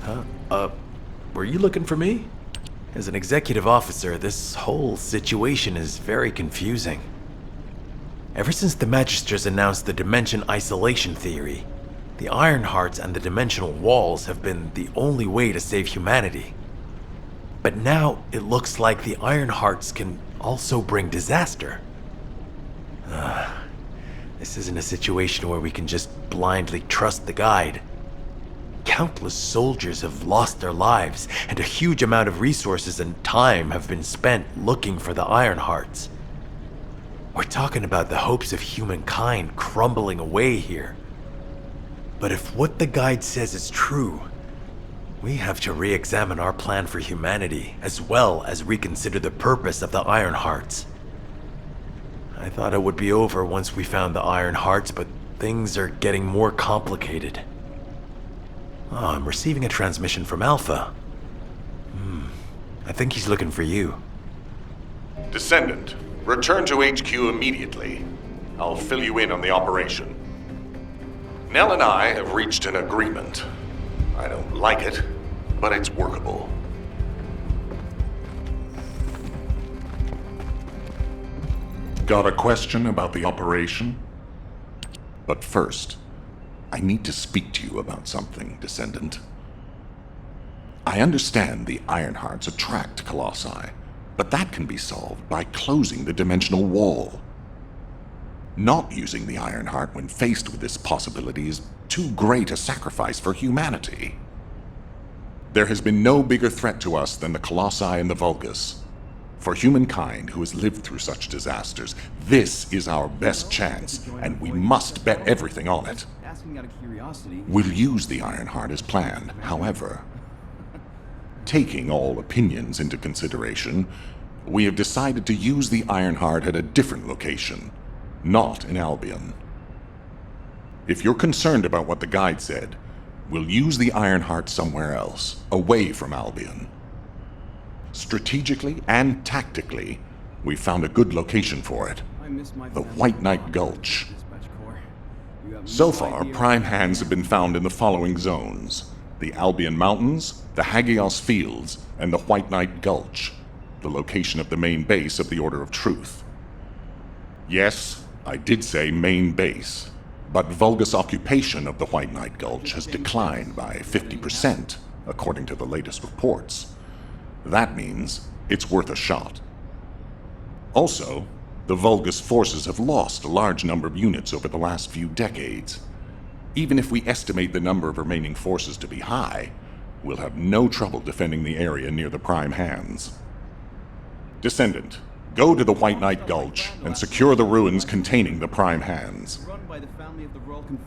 Huh? Were you looking for me? As an executive officer, this whole situation is very confusing. Ever since the Magisters announced the dimension isolation theory, the Ironhearts and the dimensional walls have been the only way to save humanity. But now it looks like the Ironhearts can also bring disaster. This isn't a situation where we can just blindly trust the guide. Countless soldiers have lost their lives, and a huge amount of resources and time have been spent looking for the Ironhearts. We're talking about the hopes of humankind crumbling away here. But if what the guide says is true, we have to re-examine our plan for humanity, as well as reconsider the purpose of the Ironhearts. I thought it would be over once we found the Ironhearts, but things are getting more complicated. Oh, I'm receiving a transmission from Alpha. I think he's looking for you. Descendant, return to HQ immediately. I'll fill you in on the operation. Nell and I have reached an agreement. I don't like it, but it's workable. Got a question about the operation? But first, I need to speak to you about something, Descendant. I understand the Ironhearts attract Colossi, but that can be solved by closing the dimensional wall. Not using the Ironheart when faced with this possibility is too great a sacrifice for humanity. There has been no bigger threat to us than the Colossi and the Vulgus. For humankind who has lived through such disasters, this is our best chance, and we must bet everything on it. We'll use the Ironheart as planned, however. Taking all opinions into consideration, we have decided to use the Ironheart at a different location, not in Albion. If you're concerned about what the guide said, we'll use the Ironheart somewhere else, away from Albion. Strategically and tactically, we found a good location for it. The White Knight Gulch. So far, prime hands have been found in the following zones: the Albion Mountains, the Hagios Fields, and the White Knight Gulch, the location of the main base of the Order of Truth. Yes, I did say main base, but Vulgus occupation of the White Knight Gulch has declined by 50%, according to the latest reports. That means it's worth a shot. Also, the Vulgus forces have lost a large number of units over the last few decades. Even if we estimate the number of remaining forces to be high, we'll have no trouble defending the area near the Prime Hands. Descendant, go to the White Knight Gulch and secure the ruins containing the Prime Hands.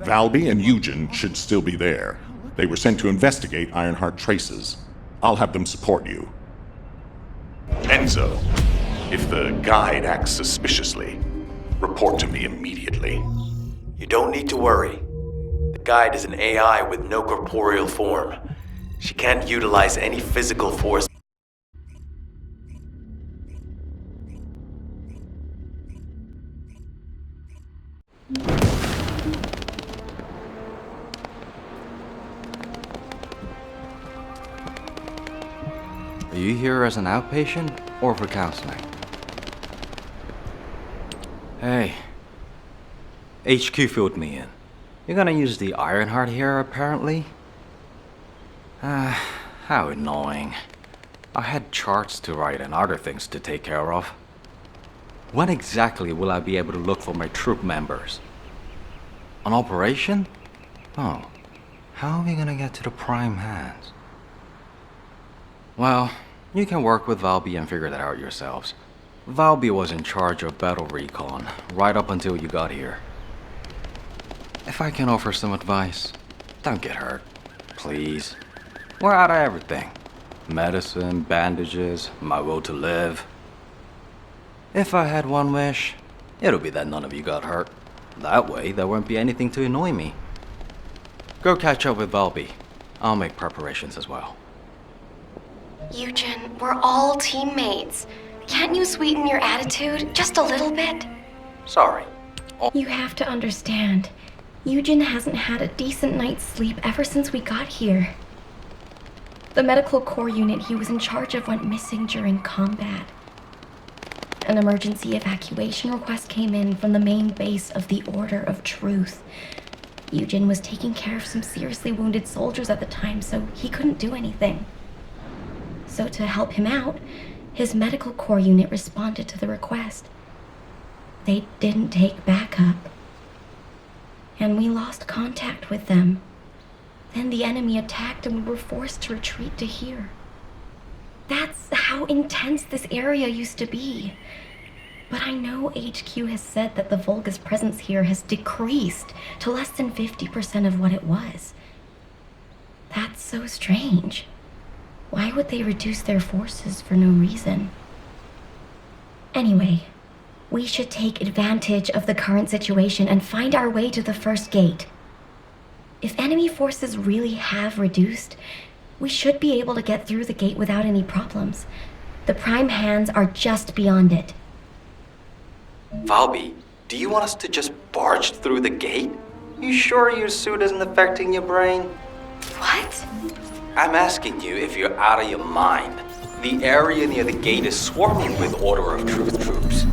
Valby and Eugen should still be there. They were sent to investigate Ironheart traces. I'll have them support you. Enzo, if the guide acts suspiciously, report to me immediately. You don't need to worry. The guide is an AI with no corporeal form. She can't utilize any physical force. Are you here as an outpatient or for counseling? Hey, HQ filled me in. You're gonna use the Ironheart here, apparently? How annoying. I had charts to write and other things to take care of. When exactly will I be able to look for my troop members? An operation? Oh, how are we gonna get to the Prime Hands? Well, you can work with Valby and figure that out yourselves. Valby was in charge of battle recon right up until you got here. If I can offer some advice, don't get hurt, please. We're out of everything. Medicine, bandages, my will to live. If I had one wish, it'll be that none of you got hurt. That way, there won't be anything to annoy me. Go catch up with Valby. I'll make preparations as well. Eugen, we're all teammates. Can't you sweeten your attitude just a little bit? Sorry. You have to understand. Eugen hasn't had a decent night's sleep ever since we got here. The medical corps unit he was in charge of went missing during combat. An emergency evacuation request came in from the main base of the Order of Truth. Eugen was taking care of some seriously wounded soldiers at the time, so he couldn't do anything. So to help him out, his medical corps unit responded to the request. They didn't take backup. And we lost contact with them. Then the enemy attacked and we were forced to retreat to here. That's how intense this area used to be. But I know HQ has said that the Volga's presence here has decreased to less than 50% of what it was. That's so strange. Why would they reduce their forces for no reason? Anyway, we should take advantage of the current situation and find our way to the first gate. If enemy forces really have reduced, we should be able to get through the gate without any problems. The Prime Hands are just beyond it. Valby, do you want us to just barge through the gate? You sure your suit isn't affecting your brain? What? I'm asking you if you're out of your mind. The area near the gate is swarming with Order of Truth troops.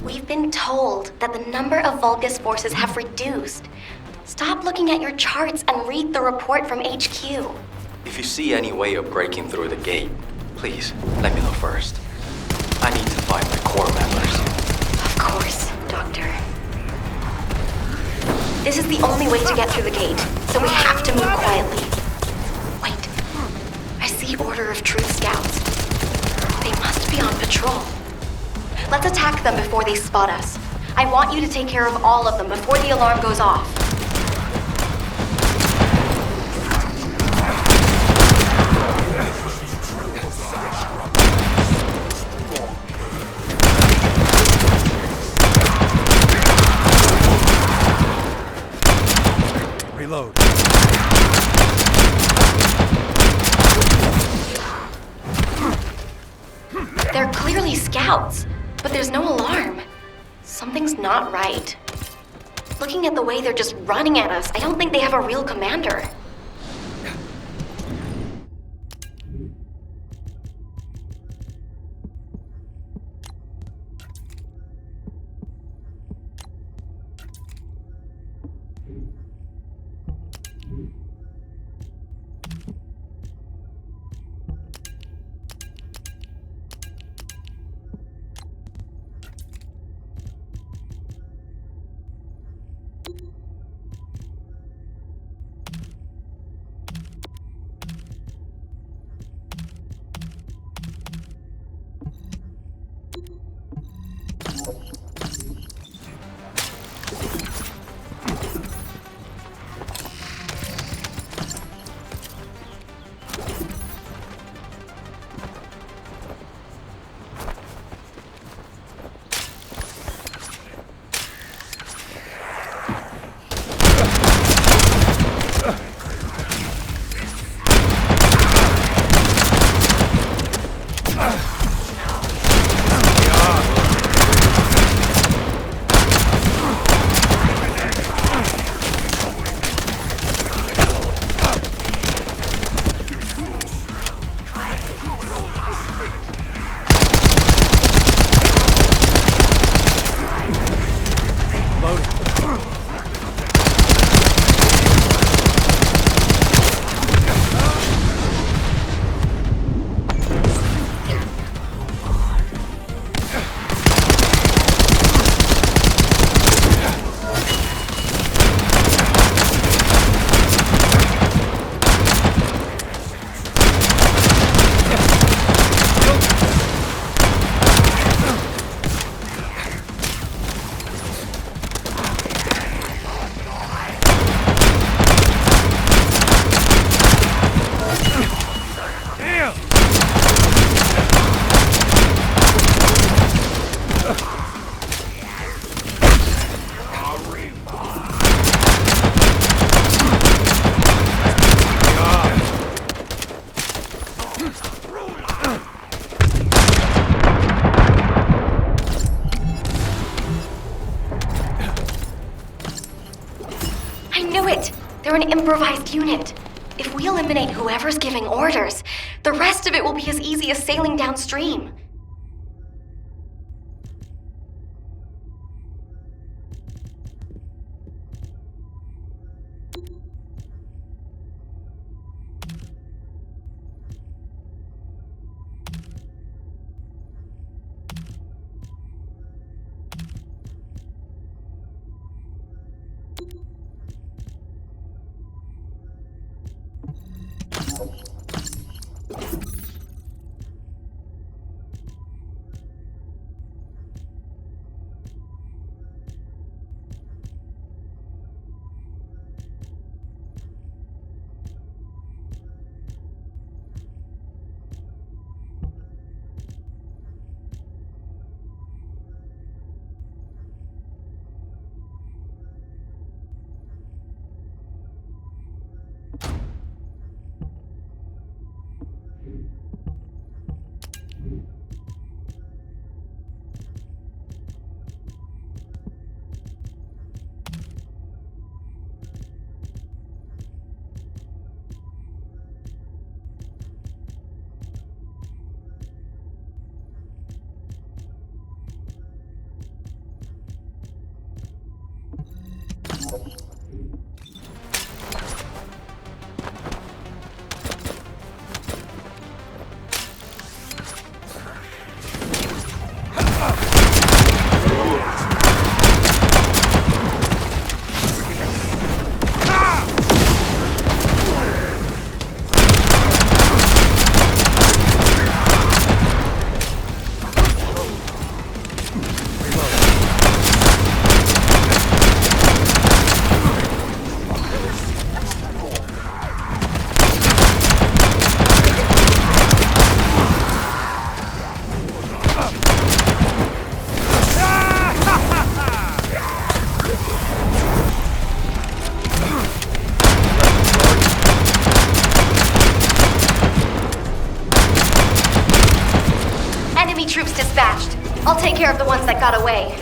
We've been told that the number of Vulgus forces have reduced. Stop looking at your charts and read the report from HQ. If you see any way of breaking through the gate, please let me know first. I need to find my corps members. Of course, Doctor. This is the only way to get through the gate, so we have to move quietly. Wait, I see Order of Truth scouts. They must be on patrol. Let's attack them before they spot us. I want you to take care of all of them before the alarm goes off. Reload. They're clearly scouts, but there's no alarm. Something's not right. Looking at the way they're just running at us, I don't think they have a real commander. They're an improvised unit. If we eliminate whoever's giving orders, the rest of it will be as easy as sailing downstream. Enemy troops dispatched. I'll take care of the ones that got away.